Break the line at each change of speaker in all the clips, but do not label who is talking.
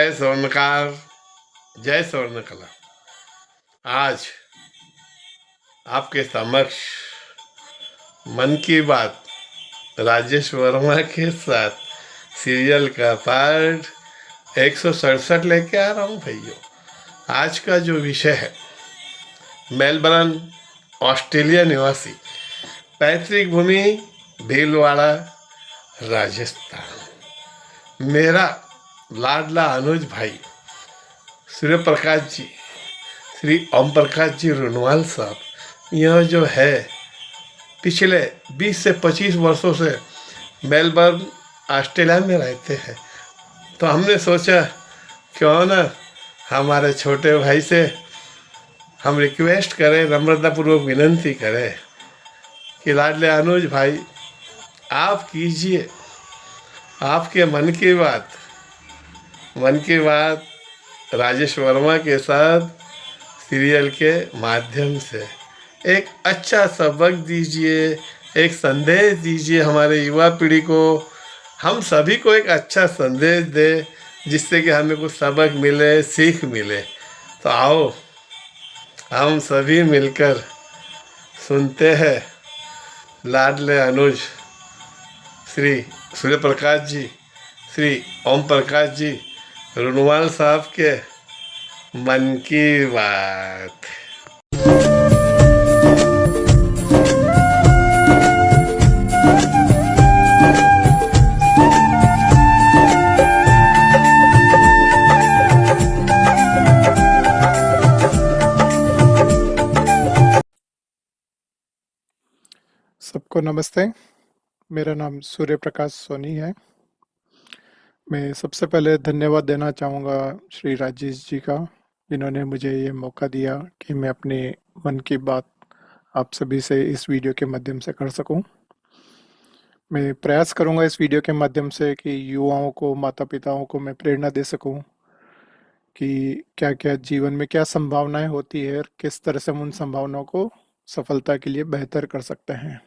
जय स्वर्णकार, जय स्वर्णकला। आज आपके समक्ष मन की बात राजेश वर्मा के साथ सीरियल का पार्ट 167 लेके आ रहा हूँ भैया। आज का जो विषय है, मेलबर्न ऑस्ट्रेलिया निवासी, पैतृक भूमि भीलवाड़ा राजस्थान, मेरा लाडला अनुज भाई सूर्य प्रकाश जी, श्री ओम प्रकाश जी रुनवाल साहब, यह जो है पिछले 20 से 25 वर्षों से मेलबर्न ऑस्ट्रेलिया में रहते हैं। तो हमने सोचा क्यों ना हमारे छोटे भाई से हम रिक्वेस्ट करें, नम्रतापूर्वक विनंती करें कि लाडले अनुज भाई आप कीजिए आपके मन की बात राजेश वर्मा के साथ सीरियल के माध्यम से एक अच्छा सबक दीजिए, एक संदेश दीजिए हमारे युवा पीढ़ी को, हम सभी को एक अच्छा संदेश दे जिससे कि हमें कुछ सबक मिले, सीख मिले। तो आओ हम सभी मिलकर सुनते हैं लाडले अनुज श्री सूर्य प्रकाश जी, श्री ओम प्रकाश जी रुनवाल साहब के मन की बात।
सबको नमस्ते। मेरा नाम सूर्य प्रकाश सोनी है। मैं सबसे पहले धन्यवाद देना चाहूँगा श्री राजेश जी का, जिन्होंने मुझे ये मौका दिया कि मैं अपने मन की बात आप सभी से इस वीडियो के माध्यम से कर सकूं। मैं प्रयास करूंगा इस वीडियो के माध्यम से कि युवाओं को, माता पिताओं को मैं प्रेरणा दे सकूं कि क्या क्या जीवन में क्या संभावनाएं होती है और किस तरह से हम उन संभावनाओं को सफलता के लिए बेहतर कर सकते हैं।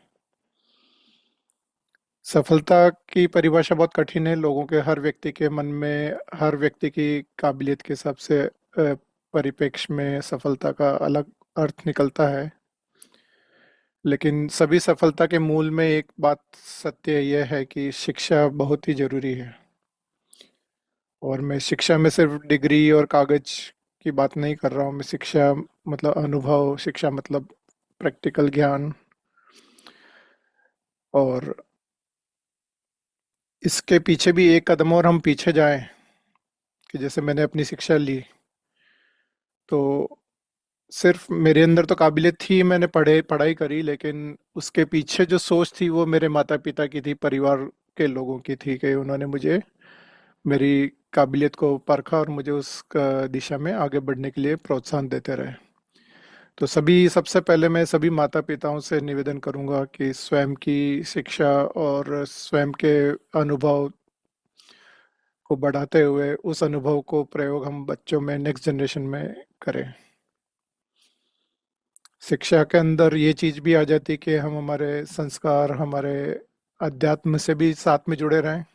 सफलता की परिभाषा बहुत कठिन है। लोगों के, हर व्यक्ति के मन में, हर व्यक्ति की काबिलियत के हिसाब से परिप्रेक्ष्य में सफलता का अलग अर्थ निकलता है। लेकिन सभी सफलता के मूल में एक बात सत्य यह है कि शिक्षा बहुत ही जरूरी है। और मैं शिक्षा में सिर्फ डिग्री और कागज की बात नहीं कर रहा हूँ। मैं शिक्षा मतलब अनुभव, शिक्षा मतलब प्रैक्टिकल ज्ञान। और इसके पीछे भी एक कदम और हम पीछे जाएं कि जैसे मैंने अपनी शिक्षा ली तो सिर्फ मेरे अंदर तो काबिलियत थी, मैंने पढ़ाई करी, लेकिन उसके पीछे जो सोच थी वो मेरे माता पिता की थी, परिवार के लोगों की थी कि उन्होंने मुझे मेरी काबिलियत को परखा और मुझे उस दिशा में आगे बढ़ने के लिए प्रोत्साहन देते रहे। तो सबसे पहले मैं सभी माता पिताओं से निवेदन करूंगा कि स्वयं की शिक्षा और स्वयं के अनुभव को बढ़ाते हुए उस अनुभव को प्रयोग हम बच्चों में, नेक्स्ट जनरेशन में करें। शिक्षा के अंदर ये चीज भी आ जाती कि हम हमारे संस्कार, हमारे अध्यात्म से भी साथ में जुड़े रहें।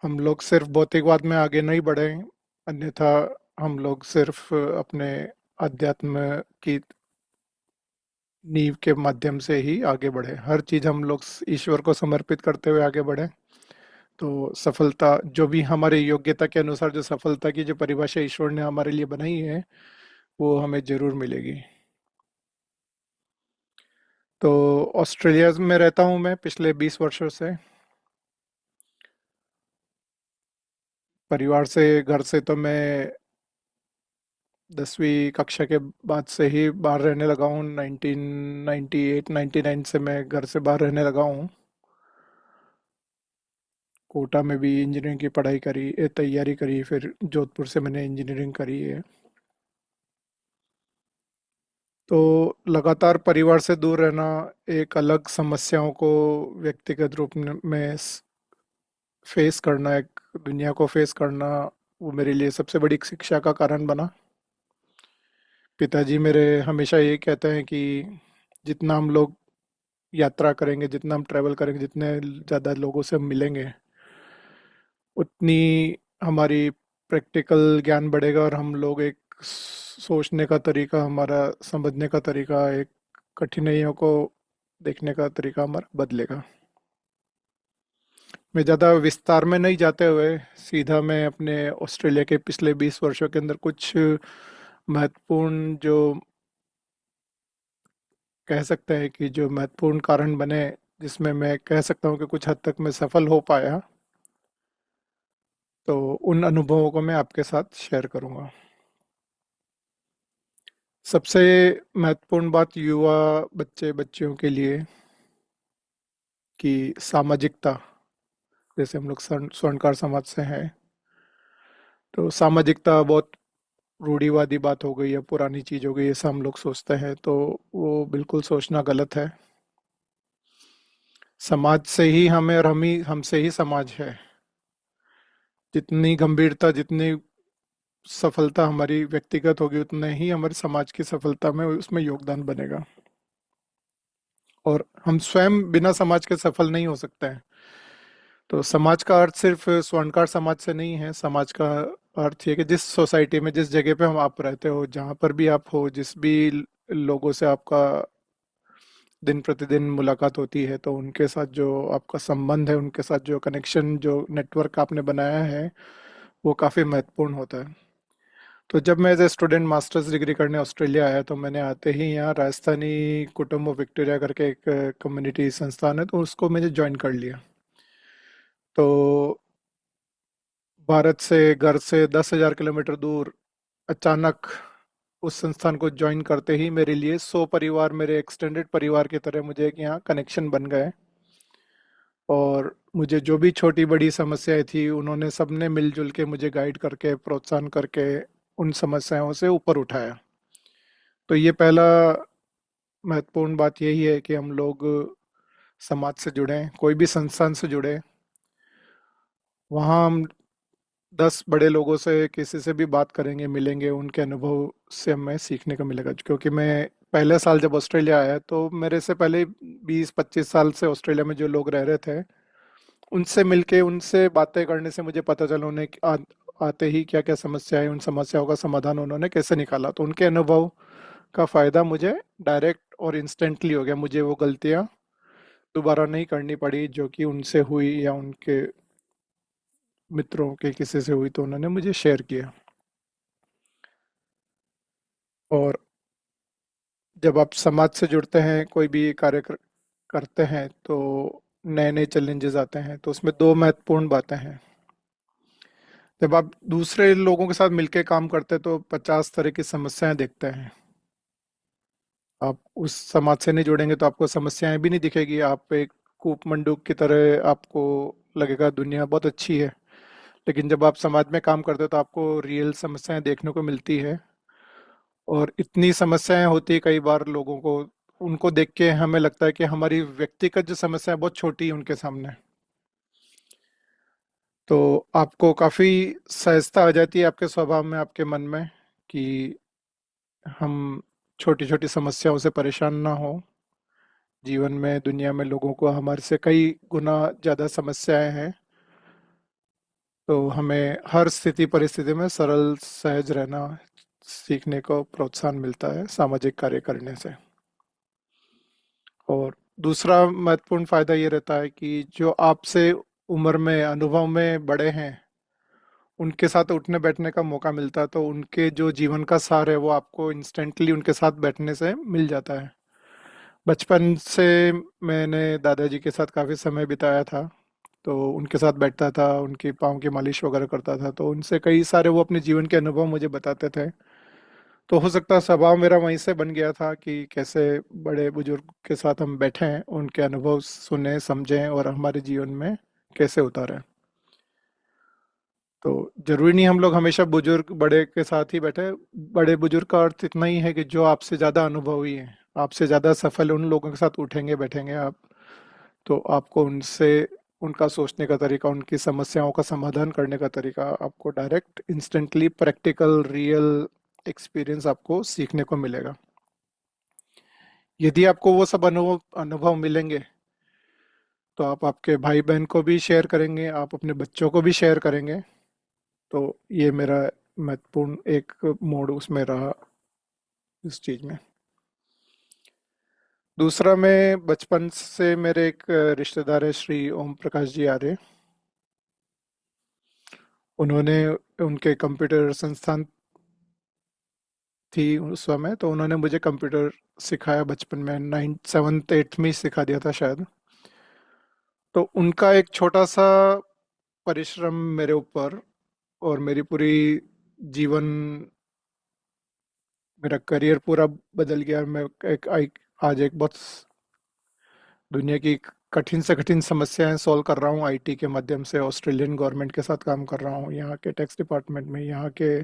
हम लोग सिर्फ भौतिकवाद में आगे नहीं बढ़े, अन्यथा हम लोग सिर्फ अपने अध्यात्म की नींव के माध्यम से ही आगे बढ़े। हर चीज हम लोग ईश्वर को समर्पित करते हुए आगे बढ़े तो सफलता, जो भी हमारे योग्यता के अनुसार जो सफलता की जो परिभाषा ईश्वर ने हमारे लिए बनाई है, वो हमें जरूर मिलेगी। तो ऑस्ट्रेलिया में रहता हूँ मैं पिछले 20 वर्षों से। परिवार से, घर से तो मैं 10वीं कक्षा के बाद से ही बाहर रहने लगा हूँ। 1998-99 से मैं घर से बाहर रहने लगा हूँ। कोटा में भी इंजीनियरिंग की पढ़ाई करी, तैयारी करी, फिर जोधपुर से मैंने इंजीनियरिंग करी है। तो लगातार परिवार से दूर रहना, एक अलग समस्याओं को व्यक्तिगत रूप में फेस करना, एक दुनिया को फेस करना, वो मेरे लिए सबसे बड़ी शिक्षा का कारण बना। पिताजी मेरे हमेशा ये कहते हैं कि जितना हम लोग यात्रा करेंगे, जितना हम ट्रैवल करेंगे, जितने ज़्यादा लोगों से हम मिलेंगे, उतनी हमारी प्रैक्टिकल ज्ञान बढ़ेगा और हम लोग एक सोचने का तरीका, हमारा समझने का तरीका, एक कठिनाइयों को देखने का तरीका हमारा बदलेगा। मैं ज़्यादा विस्तार में नहीं जाते हुए सीधा मैं अपने ऑस्ट्रेलिया के पिछले 20 वर्षों के अंदर कुछ महत्वपूर्ण, जो कह सकते हैं कि जो महत्वपूर्ण कारण बने, जिसमें मैं कह सकता हूँ कि कुछ हद तक मैं सफल हो पाया, तो उन अनुभवों को मैं आपके साथ शेयर करूँगा। सबसे महत्वपूर्ण बात युवा बच्चे बच्चियों के लिए कि सामाजिकता, जैसे हम लोग स्वर्णकार समाज से हैं, तो सामाजिकता बहुत रूढ़िवादी बात हो गई है, पुरानी चीज हो गई है, ऐसा हम लोग सोचते हैं, तो वो बिल्कुल सोचना गलत है। समाज से ही हमें और हम ही हमसे ही समाज है। जितनी गंभीरता, जितनी सफलता हमारी व्यक्तिगत होगी, उतने ही हमारे समाज की सफलता में उसमें योगदान बनेगा। और हम स्वयं बिना समाज के सफल नहीं हो सकते हैं। तो समाज का अर्थ सिर्फ स्वर्णकार समाज से नहीं है। समाज का अर्थ ये कि जिस सोसाइटी में, जिस जगह पे हम आप रहते हो, जहाँ पर भी आप हो, जिस भी लोगों से आपका दिन प्रतिदिन मुलाकात होती है, तो उनके साथ जो आपका संबंध है, उनके साथ जो कनेक्शन, जो नेटवर्क आपने बनाया है, वो काफ़ी महत्वपूर्ण होता है। तो जब मैं as a student masters degree करने ऑस्ट्रेलिया आया, तो मैंने आते ही यहाँ राजस्थानी कुटुंब विक्टोरिया करके एक कम्युनिटी संस्थान है, तो उसको मैंने ज्वाइन कर लिया। तो भारत से, घर से 10,000 किलोमीटर दूर, अचानक उस संस्थान को ज्वाइन करते ही मेरे लिए 100 परिवार, मेरे एक्सटेंडेड परिवार की तरह मुझे एक यहाँ कनेक्शन बन गए। और मुझे जो भी छोटी बड़ी समस्याएं थी, उन्होंने सबने मिलजुल के मुझे गाइड करके, प्रोत्साहन करके उन समस्याओं से ऊपर उठाया। तो ये पहला महत्वपूर्ण बात यही है कि हम लोग समाज से जुड़ें, कोई भी संस्थान से जुड़े, वहाँ हम 10 बड़े लोगों से किसी से भी बात करेंगे, मिलेंगे, उनके अनुभव से हमें सीखने को मिलेगा। क्योंकि मैं पहले साल जब ऑस्ट्रेलिया आया, तो मेरे से पहले 20-25 साल से ऑस्ट्रेलिया में जो लोग रह रहे थे, उनसे मिलके, उनसे बातें करने से मुझे पता चला उन्हें आते ही क्या क्या समस्या है, उन समस्याओं का समाधान उन्होंने कैसे निकाला। तो उनके अनुभव का फ़ायदा मुझे डायरेक्ट और इंस्टेंटली हो गया। मुझे वो गलतियाँ दोबारा नहीं करनी पड़ी जो कि उनसे हुई या उनके मित्रों के किसी से हुई, तो उन्होंने मुझे शेयर किया। और जब आप समाज से जुड़ते हैं, कोई भी कार्य करते हैं, तो नए नए चैलेंजेस आते हैं। तो उसमें दो महत्वपूर्ण बातें हैं। जब आप दूसरे लोगों के साथ मिलकर काम करते हैं, तो 50 तरह की समस्याएं देखते हैं। आप उस समाज से नहीं जुड़ेंगे तो आपको समस्याएं भी नहीं दिखेगी। आप एक कूप मंडूक की तरह आपको लगेगा दुनिया बहुत अच्छी है। लेकिन जब आप समाज में काम करते हो, तो आपको रियल समस्याएं देखने को मिलती है। और इतनी समस्याएं होती है कई बार लोगों को, उनको देख के हमें लगता है कि हमारी व्यक्तिगत जो समस्या है बहुत छोटी है उनके सामने। तो आपको काफ़ी सहजता आ जाती है आपके स्वभाव में, आपके मन में, कि हम छोटी छोटी समस्याओं से परेशान ना हो। जीवन में, दुनिया में लोगों को हमारे से कई गुना ज़्यादा समस्याएं हैं। तो हमें हर स्थिति परिस्थिति में सरल सहज रहना सीखने को प्रोत्साहन मिलता है सामाजिक कार्य करने से। और दूसरा महत्वपूर्ण फायदा ये रहता है कि जो आपसे उम्र में, अनुभव में बड़े हैं, उनके साथ उठने बैठने का मौका मिलता है। तो उनके जो जीवन का सार है, वो आपको इंस्टेंटली उनके साथ बैठने से मिल जाता है। बचपन से मैंने दादाजी के साथ काफ़ी समय बिताया था, तो उनके साथ बैठता था, उनकी पाँव की मालिश वगैरह करता था, तो उनसे कई सारे वो अपने जीवन के अनुभव मुझे बताते थे। तो हो सकता है स्वभाव मेरा वहीं से बन गया था कि कैसे बड़े बुजुर्ग के साथ हम बैठें, उनके अनुभव सुने, समझें और हमारे जीवन में कैसे उतारें। तो जरूरी नहीं हम लोग हमेशा बुजुर्ग बड़े के साथ ही बैठे। बड़े बुजुर्ग का अर्थ इतना ही है कि जो आपसे ज़्यादा अनुभवी हैं, आपसे ज़्यादा सफल, उन लोगों के साथ उठेंगे बैठेंगे आप, तो आपको उनसे, उनका सोचने का तरीका, उनकी समस्याओं का समाधान करने का तरीका आपको direct, instantly, practical, real experience आपको सीखने को मिलेगा। यदि आपको वो सब अनुभव अनुभव मिलेंगे, तो आप आपके भाई बहन को भी शेयर करेंगे, आप अपने बच्चों को भी शेयर करेंगे। तो ये मेरा महत्वपूर्ण एक मोड़ उसमें रहा इस चीज़ में। दूसरा, मैं बचपन से मेरे एक रिश्तेदार है श्री ओम प्रकाश जी आर्य। उन्होंने उनके कंप्यूटर संस्थान थी उस समय, तो उन्होंने मुझे कंप्यूटर सिखाया बचपन में, 7th 8th में ही सिखा दिया था शायद। तो उनका एक छोटा सा परिश्रम मेरे ऊपर और मेरी पूरी जीवन, मेरा करियर पूरा बदल गया। मैं आज एक बहुत दुनिया की कठिन से कठिन समस्याएं सॉल्व कर रहा हूँ आईटी के माध्यम से। ऑस्ट्रेलियन गवर्नमेंट के साथ काम कर रहा हूँ, यहाँ के टैक्स डिपार्टमेंट में, यहाँ के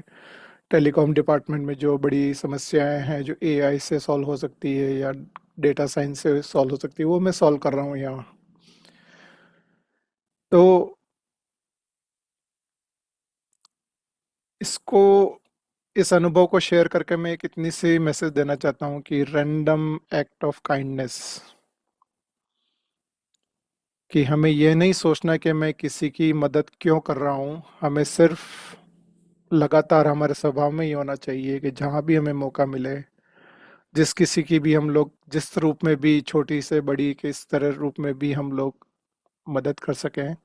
टेलीकॉम डिपार्टमेंट में जो बड़ी समस्याएं हैं जो एआई से सॉल्व हो सकती है या डेटा साइंस से सॉल्व हो सकती है, वो मैं सॉल्व कर रहा हूँ यहाँ। तो इसको इस अनुभव को शेयर करके मैं एक इतनी सी मैसेज देना चाहता हूँ कि रैंडम एक्ट ऑफ काइंडनेस, कि हमें यह नहीं सोचना कि मैं किसी की मदद क्यों कर रहा हूँ। हमें सिर्फ लगातार हमारे स्वभाव में ही होना चाहिए कि जहाँ भी हमें मौका मिले, जिस किसी की भी हम लोग जिस रूप में भी, छोटी से बड़ी किस तरह रूप में भी हम लोग मदद कर सकें।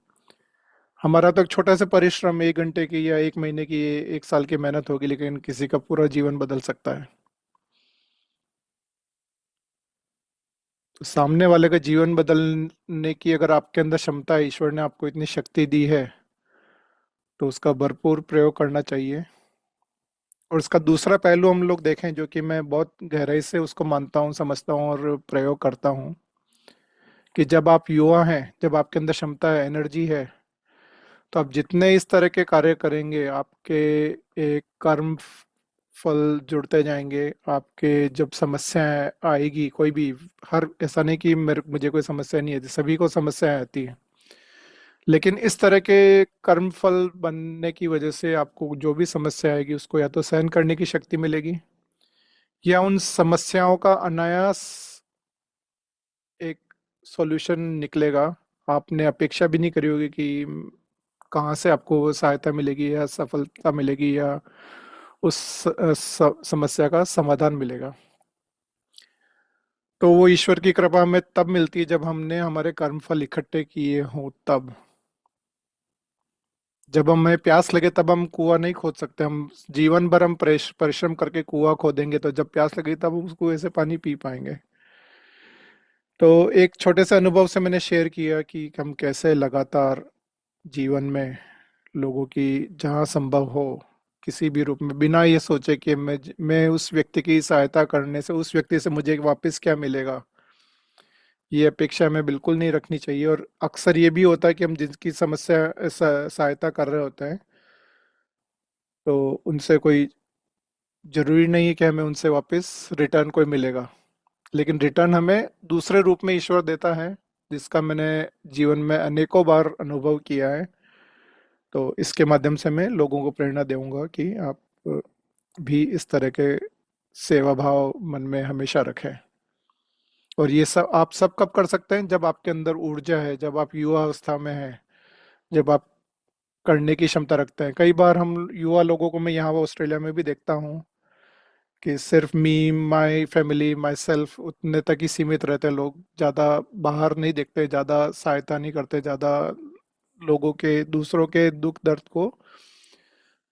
हमारा तो एक छोटा सा परिश्रम 1 घंटे की या 1 महीने की, 1 साल की मेहनत होगी, लेकिन किसी का पूरा जीवन बदल सकता है। तो सामने वाले का जीवन बदलने की अगर आपके अंदर क्षमता है, ईश्वर ने आपको इतनी शक्ति दी है, तो उसका भरपूर प्रयोग करना चाहिए। और इसका दूसरा पहलू हम लोग देखें, जो कि मैं बहुत गहराई से उसको मानता हूँ, समझता हूँ और प्रयोग करता हूँ, कि जब आप युवा हैं, जब आपके अंदर क्षमता है, एनर्जी है, तो आप जितने इस तरह के कार्य करेंगे, आपके एक कर्म फल जुड़ते जाएंगे। आपके जब समस्याएं आएगी कोई भी, हर ऐसा नहीं कि मेरे मुझे कोई समस्या नहीं आती, सभी को समस्याएं आती हैं, लेकिन इस तरह के कर्म फल बनने की वजह से आपको जो भी समस्या आएगी उसको या तो सहन करने की शक्ति मिलेगी, या उन समस्याओं का अनायास एक सॉल्यूशन निकलेगा। आपने अपेक्षा भी नहीं करी होगी कि कहाँ से आपको वो सहायता मिलेगी या सफलता मिलेगी या उस समस्या का समाधान मिलेगा। तो वो ईश्वर की कृपा हमें तब मिलती है जब हमने हमारे कर्मफल इकट्ठे किए हों। तब जब हमें प्यास लगे तब हम कुआं नहीं खोद सकते। हम जीवन भर हम परिश्रम करके कुआं खोदेंगे, तो जब प्यास लगी तब हम उस कुएं से पानी पी पाएंगे। तो एक छोटे से अनुभव से मैंने शेयर किया कि हम कैसे लगातार जीवन में लोगों की जहाँ संभव हो, किसी भी रूप में, बिना ये सोचे कि मैं उस व्यक्ति की सहायता करने से उस व्यक्ति से मुझे वापस क्या मिलेगा, ये अपेक्षा हमें बिल्कुल नहीं रखनी चाहिए। और अक्सर ये भी होता है कि हम जिनकी सहायता कर रहे होते हैं, तो उनसे कोई जरूरी नहीं है कि हमें उनसे वापस रिटर्न कोई मिलेगा, लेकिन रिटर्न हमें दूसरे रूप में ईश्वर देता है, जिसका मैंने जीवन में अनेकों बार अनुभव किया है। तो इसके माध्यम से मैं लोगों को प्रेरणा दूंगा कि आप भी इस तरह के सेवा भाव मन में हमेशा रखें। और ये सब आप सब कब कर सकते हैं? जब आपके अंदर ऊर्जा है, जब आप युवा अवस्था में हैं, जब आप करने की क्षमता रखते हैं। कई बार हम युवा लोगों को, मैं यहाँ ऑस्ट्रेलिया में भी देखता हूँ कि सिर्फ मी, माई फैमिली, माई सेल्फ, उतने तक ही सीमित रहते हैं लोग। ज़्यादा बाहर नहीं देखते, ज़्यादा सहायता नहीं करते, ज़्यादा लोगों के, दूसरों के दुख दर्द को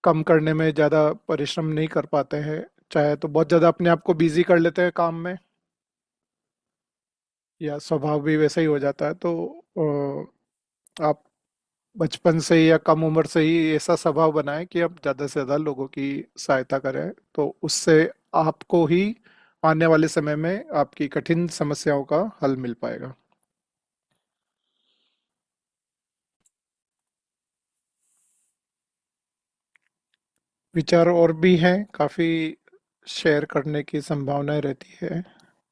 कम करने में ज़्यादा परिश्रम नहीं कर पाते हैं। चाहे तो बहुत ज़्यादा अपने आप को बिजी कर लेते हैं काम में, या स्वभाव भी वैसा ही हो जाता है। तो आप बचपन से ही या कम उम्र से ही ऐसा स्वभाव बनाएं कि आप ज़्यादा से ज़्यादा लोगों की सहायता करें, तो उससे आपको ही आने वाले समय में आपकी कठिन समस्याओं का हल मिल पाएगा। विचार और भी हैं काफ़ी, शेयर करने की संभावनाएं रहती है।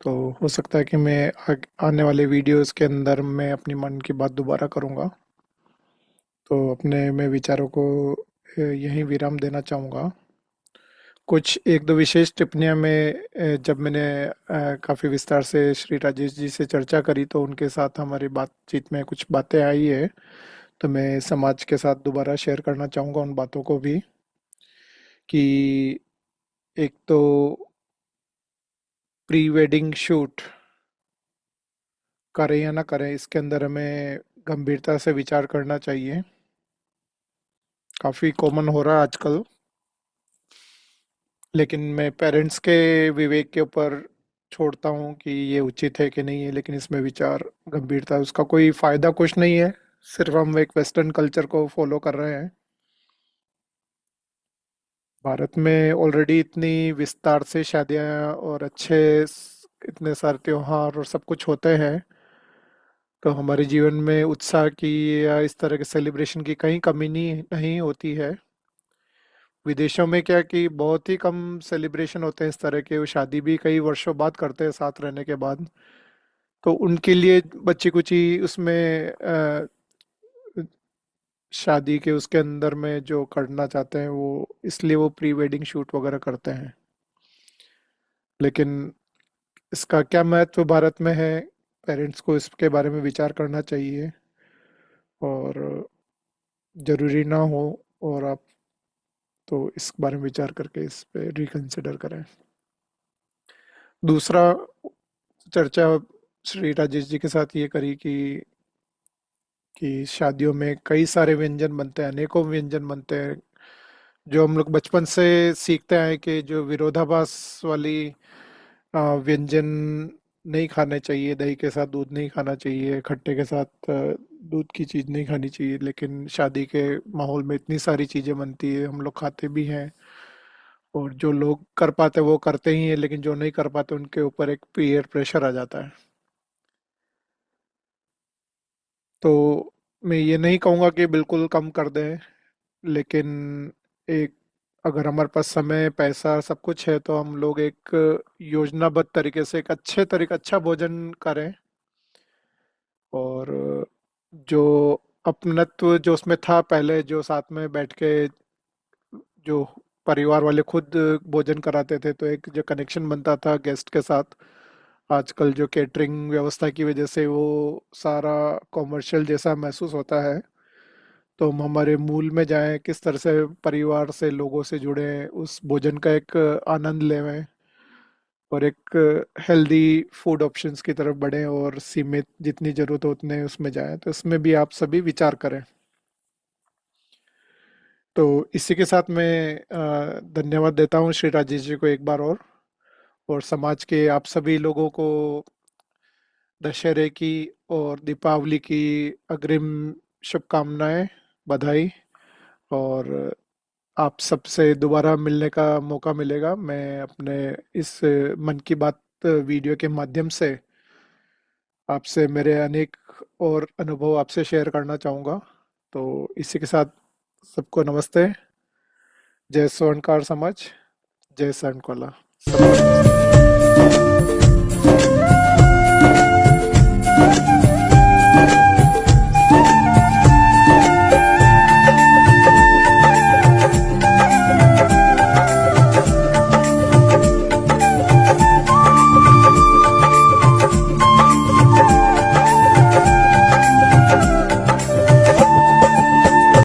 तो हो सकता है कि मैं आने वाले वीडियोस के अंदर मैं अपनी मन की बात दोबारा करूंगा। तो अपने मैं विचारों को यहीं विराम देना चाहूँगा। कुछ एक दो विशेष टिप्पणियां मैं, जब मैंने काफ़ी विस्तार से श्री राजेश जी से चर्चा करी, तो उनके साथ हमारी बातचीत में कुछ बातें आई है तो मैं समाज के साथ दोबारा शेयर करना चाहूँगा उन बातों को भी कि एक तो प्री वेडिंग शूट करें या ना करें, इसके अंदर हमें गंभीरता से विचार करना चाहिए। काफ़ी कॉमन हो रहा है आजकल, लेकिन मैं पेरेंट्स के विवेक के ऊपर छोड़ता हूँ कि ये उचित है कि नहीं है, लेकिन इसमें विचार गंभीरता, उसका कोई फायदा कुछ नहीं है, सिर्फ हम एक वेस्टर्न कल्चर को फॉलो कर रहे हैं। भारत में ऑलरेडी इतनी विस्तार से शादियाँ और इतने सारे त्योहार और सब कुछ होते हैं, तो हमारे जीवन में उत्साह की या इस तरह के सेलिब्रेशन की कहीं कमी नहीं नहीं होती है। विदेशों में क्या कि बहुत ही कम सेलिब्रेशन होते हैं इस तरह के, वो शादी भी कई वर्षों बाद करते हैं साथ रहने के बाद। तो उनके लिए बच्ची कुची उसमें शादी के उसके अंदर में जो करना चाहते हैं वो, इसलिए वो प्री वेडिंग शूट वगैरह करते हैं। लेकिन इसका क्या महत्व भारत में है, पेरेंट्स को इसके बारे में विचार करना चाहिए, और ज़रूरी ना हो, और आप तो इस बारे में विचार करके इस पे रिकंसिडर करें। दूसरा चर्चा श्री राजेश जी के साथ ये करी कि शादियों में कई सारे व्यंजन बनते हैं, अनेकों व्यंजन बनते हैं, जो हम लोग बचपन से सीखते आए कि जो विरोधाभास वाली व्यंजन नहीं खाने चाहिए, दही के साथ दूध नहीं खाना चाहिए, खट्टे के साथ दूध की चीज़ नहीं खानी चाहिए, लेकिन शादी के माहौल में इतनी सारी चीज़ें बनती है, हम लोग खाते भी हैं, और जो लोग कर पाते वो करते ही हैं, लेकिन जो नहीं कर पाते उनके ऊपर एक पीयर प्रेशर आ जाता है। तो मैं ये नहीं कहूँगा कि बिल्कुल कम कर दें, लेकिन एक, अगर हमारे पास समय पैसा सब कुछ है तो हम लोग एक योजनाबद्ध तरीके से एक अच्छा भोजन करें, और जो अपनत्व जो उसमें था पहले, जो साथ में बैठ के जो परिवार वाले खुद भोजन कराते थे, तो एक जो कनेक्शन बनता था गेस्ट के साथ, आजकल जो केटरिंग व्यवस्था की वजह से वो सारा कॉमर्शियल जैसा महसूस होता है। तो हम हमारे मूल में जाएं, किस तरह से परिवार से लोगों से जुड़े, उस भोजन का एक आनंद लेवें, और एक हेल्दी फूड ऑप्शंस की तरफ बढ़ें, और सीमित जितनी ज़रूरत हो उतने उसमें जाएं, तो इसमें भी आप सभी विचार करें। तो इसी के साथ मैं धन्यवाद देता हूँ श्री राजेश जी को एक बार और समाज के आप सभी लोगों को दशहरे की और दीपावली की अग्रिम शुभकामनाएं, बधाई। और आप सबसे दोबारा मिलने का मौका मिलेगा, मैं अपने इस मन की बात वीडियो के माध्यम से आपसे मेरे अनेक और अनुभव आपसे शेयर करना चाहूँगा। तो इसी के साथ सबको नमस्ते, जय स्वर्णकार समाज, जय स्वर्णकला समाज।